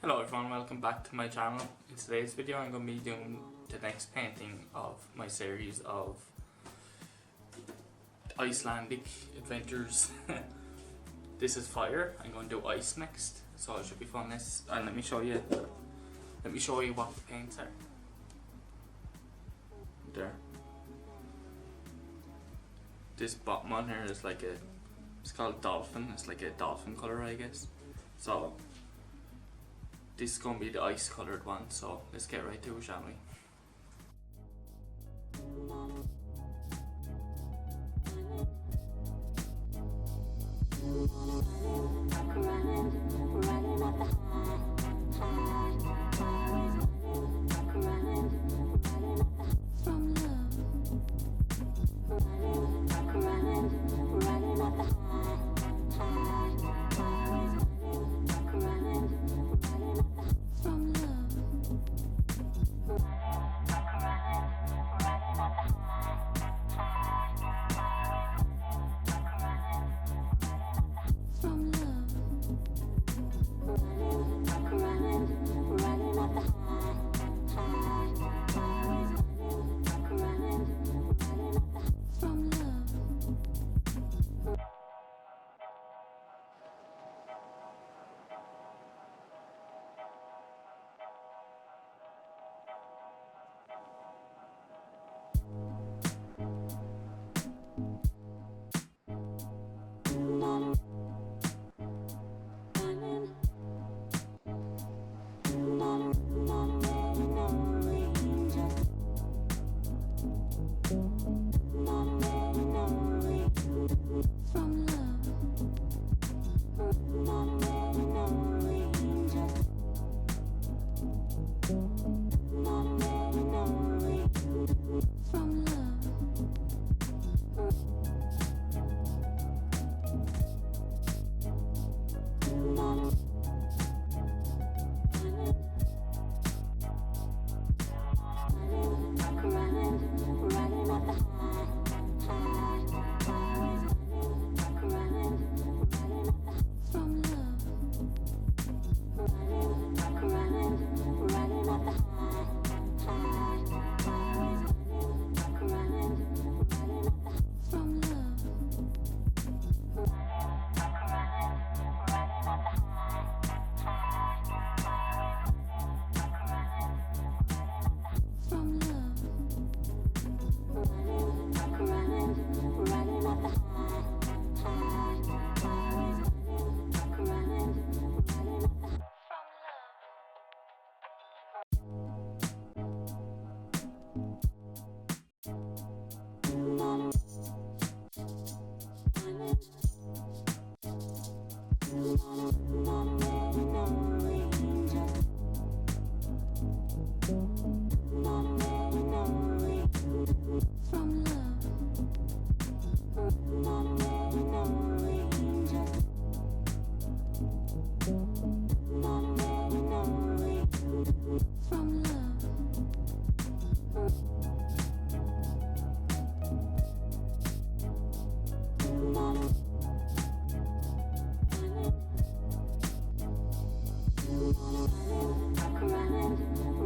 Hello everyone, welcome back to my channel. In today's video I'm going to be doing the next painting of my series of Icelandic adventures. This is fire, I'm going to do ice next, so it should be fun. And let me show you what the paints are. There. This bottom one here is like it's called dolphin, it's like a dolphin colour I guess. So this is going to be the ice coloured one, so let's get right to it, shall we?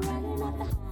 Running up the